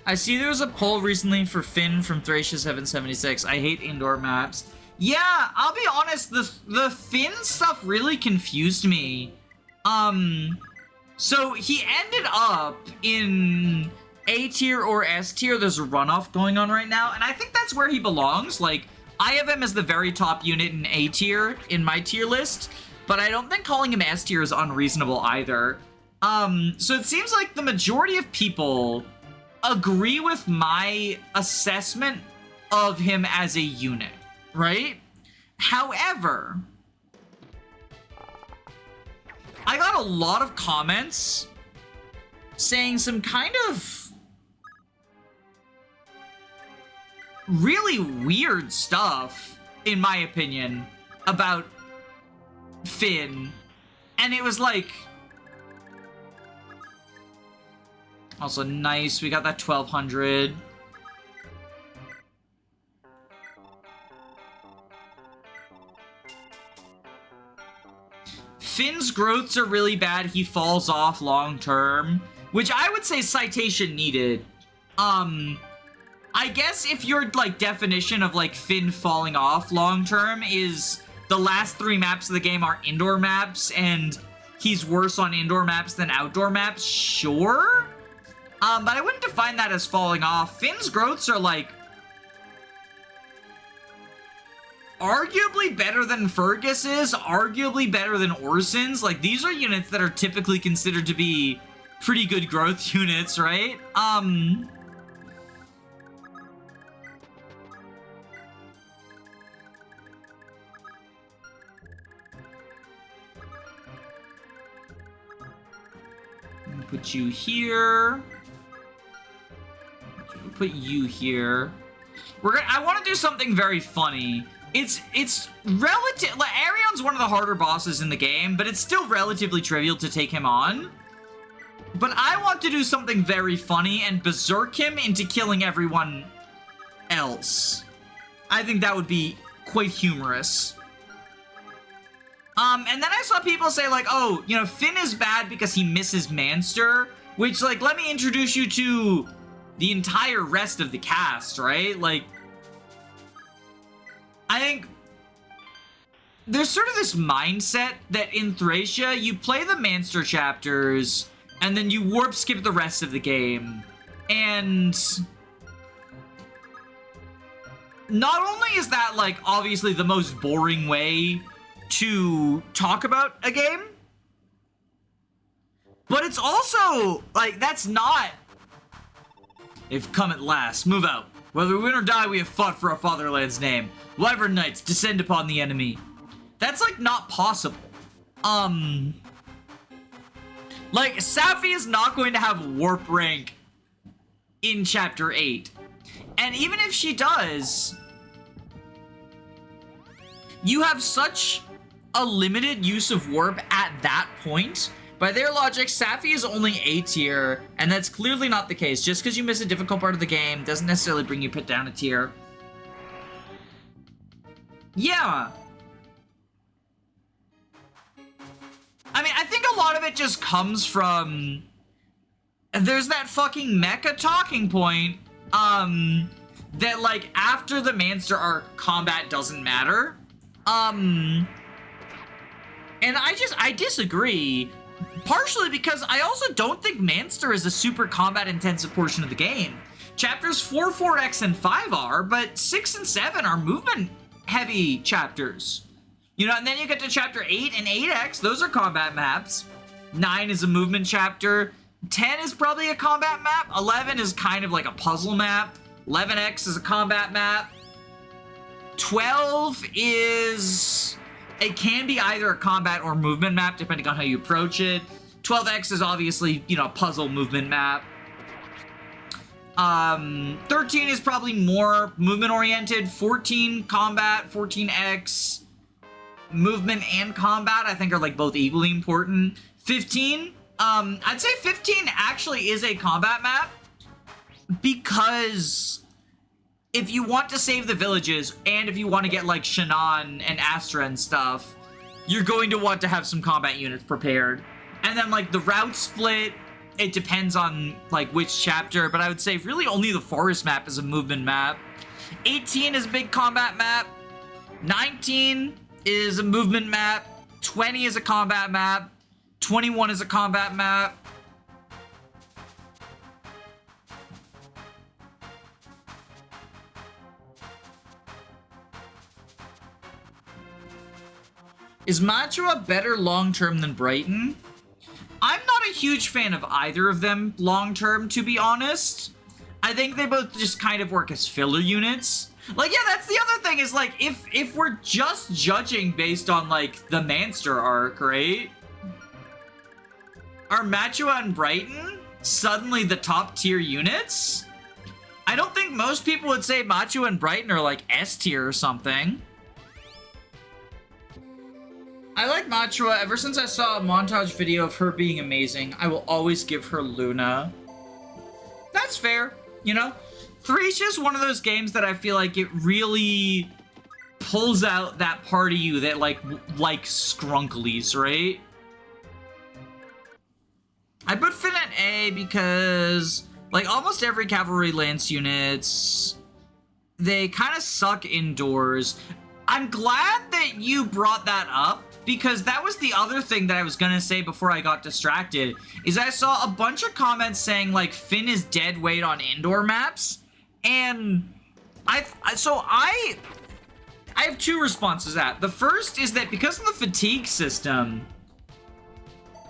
I see there was a poll recently for Finn from Thracia 776. I hate indoor maps. Yeah, I'll be honest, the Finn stuff really confused me. So he ended up in A tier or S tier. There's a runoff going on right now, and I think that's where he belongs. Like, I have him as the very top unit in A tier in my tier list, but I don't think calling him S tier is unreasonable either. So it seems like the majority of people agree with my assessment of him as a unit, right? However, I got a lot of comments saying some kind of really weird stuff, in my opinion, about Finn. And it was like... Also nice, we got that 1200. Finn's growths are really bad. He falls off long term, which I would say citation needed. I guess if your like definition of like Finn falling off long term is the last 3 maps of the game are indoor maps and he's worse on indoor maps than outdoor maps, sure. But I wouldn't define that as falling off. Finn's growths are like arguably better than Fergus's, arguably better than Orson's. Like, these are units that are typically considered to be pretty good growth units, right? Put you here. Put you here. I want to do something very funny. It's relative. Like, Arion's one of the harder bosses in the game, but it's still relatively trivial to take him on. But I want to do something very funny and berserk him into killing everyone else. I think that would be quite humorous. And then I saw people say, like, oh, you know, Finn is bad because he misses Manster, which, like, let me introduce you to the entire rest of the cast, right? Like, I think there's sort of this mindset that in Thracia, you play the Manster chapters, and then you warp skip the rest of the game. And not only is that, like, obviously the most boring way to talk about a game, but it's also, like, that's not... They've come at last. Move out. Whether we win or die, we have fought for our fatherland's name. Wyvern Knights, descend upon the enemy. That's, like, not possible. Like, Safi is not going to have warp rank in Chapter 8. And even if she does, you have such a limited use of warp at that point. By their logic, Safi is only A tier, and that's clearly not the case. Just because you miss a difficult part of the game doesn't necessarily bring you put down a tier. Yeah. I mean, I think a lot of it just comes from... There's that fucking mecha talking point, that, like, after the Manster arc, combat doesn't matter. And I disagree, partially because I also don't think Manster is a super combat-intensive portion of the game. Chapters 4, 4X, and 5 are, but 6 and 7 are movement-heavy chapters. You know, and then you get to Chapter 8 and 8X, those are combat maps. 9 is a movement chapter. 10 is probably a combat map. 11 is kind of like a puzzle map. 11X is a combat map. 12 is... It can be either a combat or movement map, depending on how you approach it. 12X is obviously, you know, a puzzle movement map. 13 is probably more movement-oriented. 14, combat. 14X, movement and combat, I think are, like, both equally important. 15, I'd say 15 actually is a combat map, because if you want to save the villages, and if you want to get, like, Shannon and Astra and stuff, you're going to want to have some combat units prepared. And then, like, the route split it depends on, like, which chapter, but I would say really only the forest map is a movement map. 18 is a big combat map. 19 is a movement map. 20 is a combat map. 21 is a combat map. Is Mantua better long-term than Brighton? I'm not a huge fan of either of them long-term, to be honest. I think they both just kind of work as filler units. Like, yeah, that's the other thing, is like, if we're just judging based on, like, the Manster arc, right? Are Mantua and Brighton suddenly the top tier units? I don't think most people would say Mantua and Brighton are, like, S tier or something. I like Mantua. Ever since I saw a montage video of her being amazing, I will always give her Luna. That's fair, you know? 3 is just one of those games that I feel like it really pulls out that part of you that, like Skrunklies, right? I put Finn at A because, like, almost every Cavalry Lance units, they kind of suck indoors. I'm glad that you brought that up, because that was the other thing that I was gonna say before I got distracted, is I saw a bunch of comments saying, like, Finn is dead weight on indoor maps, and I have 2 responses to that. The first is that because of the fatigue system,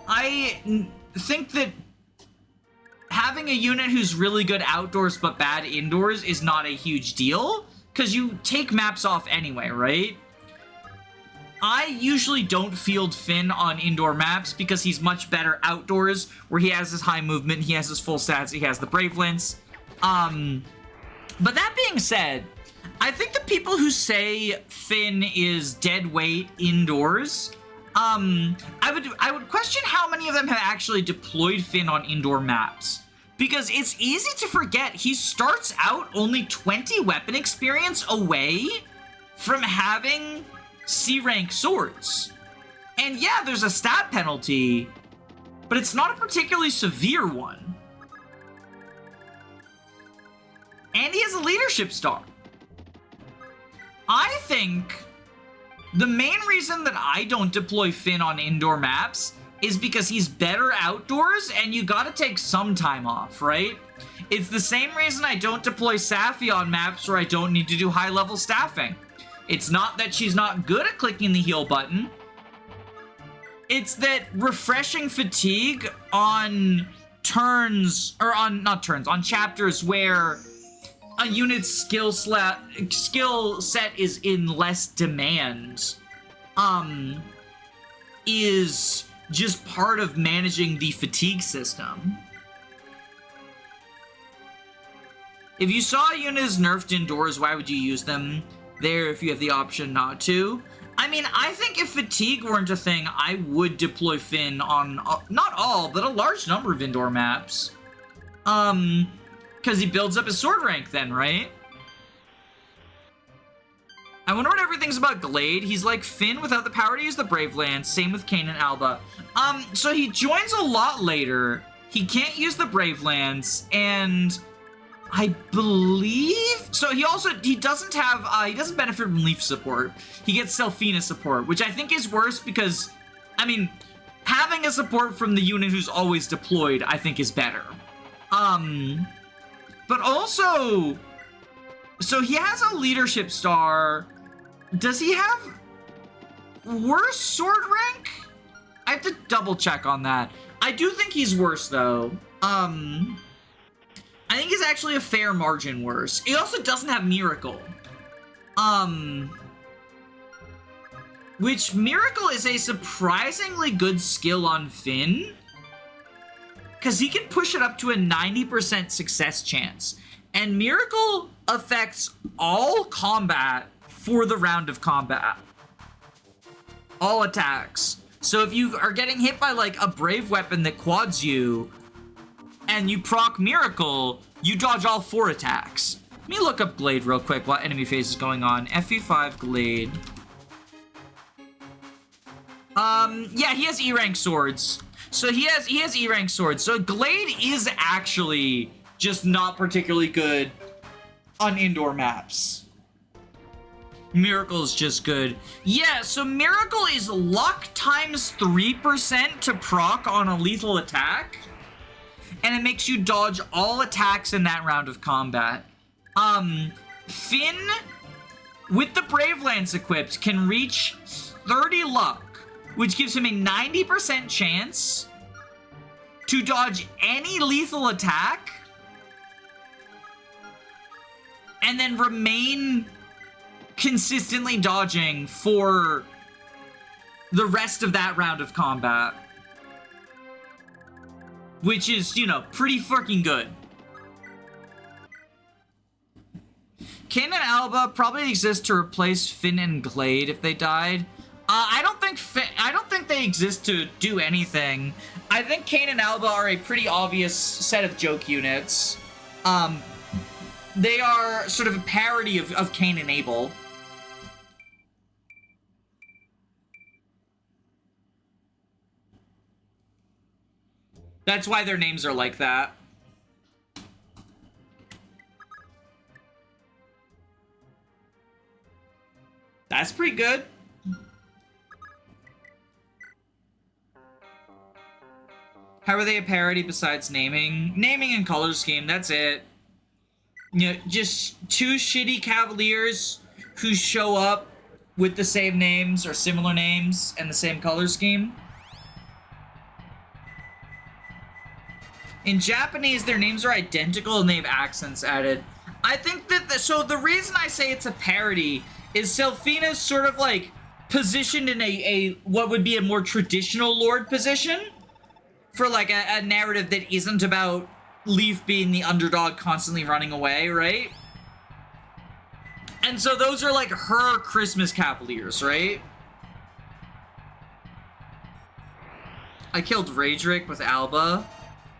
I think that having a unit who's really good outdoors but bad indoors is not a huge deal, because you take maps off anyway, right? I usually don't field Finn on indoor maps because he's much better outdoors, where he has his high movement, he has his full stats, he has the Brave Lance. But that being said, I think the people who say Finn is dead weight indoors, I would question how many of them have actually deployed Finn on indoor maps. Because it's easy to forget he starts out only 20 weapon experience away from having C-rank swords. And yeah, there's a stat penalty, but it's not a particularly severe one. And he has a leadership star. I think the main reason that I don't deploy Finn on indoor maps is because he's better outdoors, and you gotta take some time off, right? It's the same reason I don't deploy Safi on maps where I don't need to do high-level staffing. It's not that she's not good at clicking the heal button. It's that refreshing fatigue on turns, or not turns, on chapters where a unit's skill set is in less demand, is just part of managing the fatigue system. If you saw a unit is nerfed indoors, why would you use them there if you have the option not to? I mean, I think if fatigue weren't a thing, I would deploy Finn on, not all, but a large number of indoor maps. Because he builds up his sword rank then, right? I wonder what everything's about Glade. He's like Finn without the power to use the Brave Lance. Same with Kane and Alba. So he joins a lot later. He can't use the Brave Lance, and I believe... So he doesn't have... he doesn't benefit from Leaf support. He gets Selfina support, which I think is worse because, I mean, having a support from the unit who's always deployed, I think is better. But also... So he has a leadership star. Does he have worse sword rank? I have to double check on that. I do think he's worse, though. I think he's actually a fair margin worse. He also doesn't have Miracle. Which Miracle is a surprisingly good skill on Finn, because he can push it up to a 90% success chance. And Miracle affects all combat for the round of combat. All attacks. So if you are getting hit by, like, a brave weapon that quads you, and you proc Miracle, you dodge all 4 attacks. Let me look up Glade real quick while enemy phase is going on. FE5 Glade. Yeah, he has E-rank swords. So he has E rank swords. So Glade is actually just not particularly good on indoor maps. Miracle is just good. Yeah, so Miracle is luck times 3% to proc on a lethal attack. And it makes you dodge all attacks in that round of combat. Finn, with the Brave Lance equipped, can reach 30 luck, which gives him a 90% chance to dodge any lethal attack and then remain consistently dodging for the rest of that round of combat. Which is, you know, pretty fucking good. Kain and Alba probably exist to replace Finn and Glade if they died. I don't think they exist to do anything. I think Kain and Alba are a pretty obvious set of joke units. They are sort of a parody of Kain and Abel. That's why their names are like that. That's pretty good. How are they a parody besides naming? Naming and color scheme, that's it. You know, just two shitty Cavaliers who show up with the same names or similar names and the same color scheme. In Japanese, their names are identical and they have accents added. I think that, so the reason I say it's a parody is Selfina's sort of like positioned in a what would be a more traditional Lord position for like a narrative that isn't about Leaf being the underdog constantly running away, right? And so those are like her Christmas Cavaliers, right? I killed Raedric with Alba.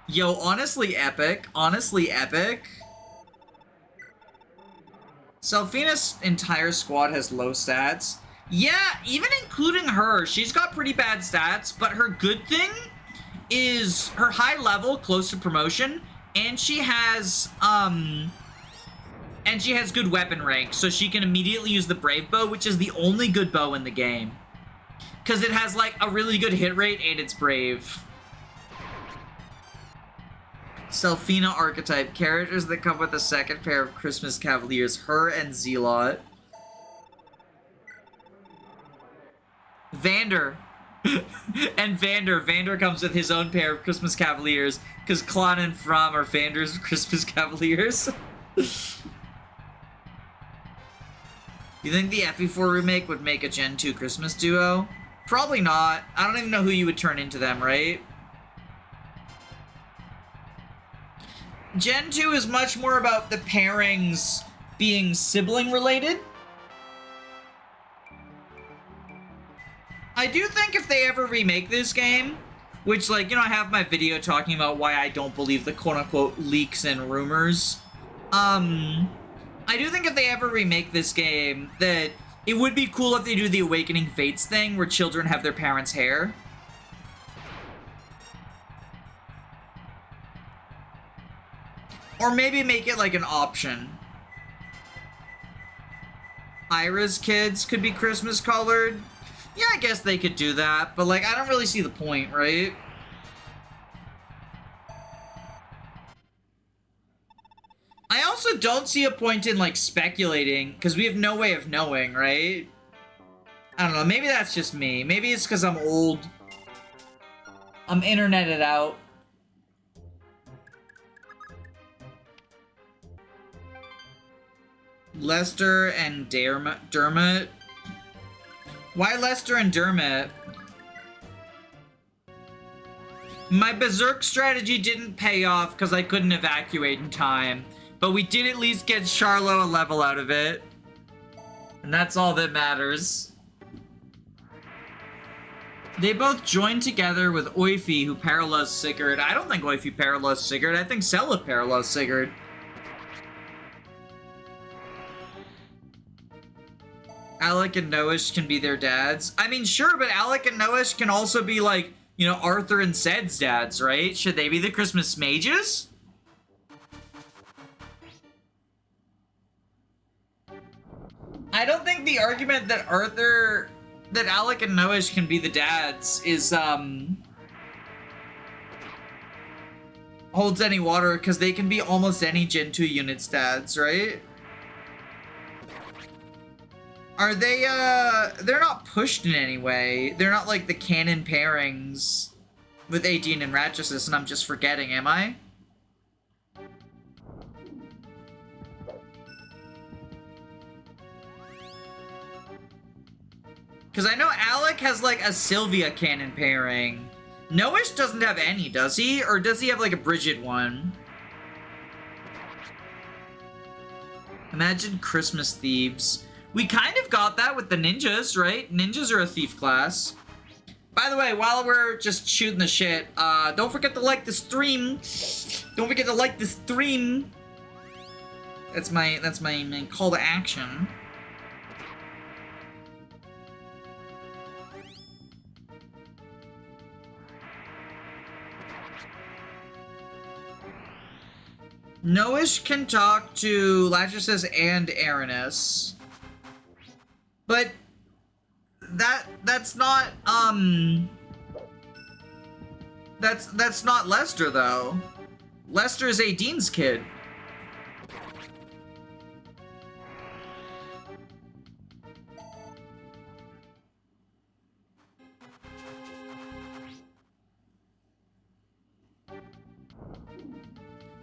Yo, honestly epic. Honestly epic. Selfina's entire squad has low stats. Yeah, even including her, she's got pretty bad stats, but her good thing is her high level, close to promotion, and she has good weapon rank, so she can immediately use the Brave Bow, which is the only good bow in the game. Because it has, like, a really good hit rate, and it's Brave. Selfina archetype. Characters that come with a second pair of Christmas Cavaliers. Her and Zealot. Vander. And Vander. Vander comes with his own pair of Christmas Cavaliers. Because Klon and Fromm are Vander's Christmas Cavaliers. You think the FE4 remake would make a Gen 2 Christmas duo? Probably not. I don't even know who you would turn into them, right? Gen 2 is much more about the pairings being sibling related. I do think if they ever remake this game, which, like, you know, I have my video talking about why I don't believe the quote-unquote leaks and rumors. I do think if they ever remake this game, that it would be cool if they do the Awakening Fates thing, where children have their parents' hair. Or maybe make it like an option. Ira's kids could be Christmas colored. Yeah, I guess they could do that, but like, I don't really see the point, right? I also don't see a point in like speculating, because we have no way of knowing, right? I don't know, maybe that's just me. Maybe it's because I'm old. I'm interneted out. Lester and Dermot. Why Lester and Dermot? My Berserk strategy didn't pay off because I couldn't evacuate in time. But we did at least get Charlo a level out of it. And that's all that matters. They both joined together with Oifi, who parallels Sigurd. I don't think Oifi parallels Sigurd. I think Seliph parallels Sigurd. Alec and Noish can be their dads. I mean, sure, but Alec and Noish can also be, like, You know, Arthur and Ced's dads, right? Should they be the Christmas mages? I don't think the argument that Alec and Noish can be the dads is, holds any water, because they can be almost any Gen 2 unit's dads, right? Are they, they're not pushed in any way. They're not like the canon pairings with 18 and Ratchesis, and I'm just forgetting, am I? Because I know Alec has, like, a Sylvia canon pairing. Noish doesn't have any, does he? Or does he have, like, a Bridget one? Imagine Christmas thieves. We kind of got that with the ninjas, right? Ninjas are a thief class. By the way, while we're just shooting the shit, don't forget to like the stream. Don't forget to like the stream. That's my call to action. Noish can talk to Lachesis and Aranis. But that's not that's not Lester though. Lester is Aideen's kid.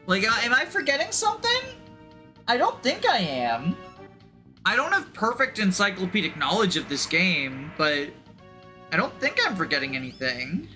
Like, am I forgetting something? I don't think I am. I don't have perfect encyclopedic knowledge of this game, but I don't think I'm forgetting anything.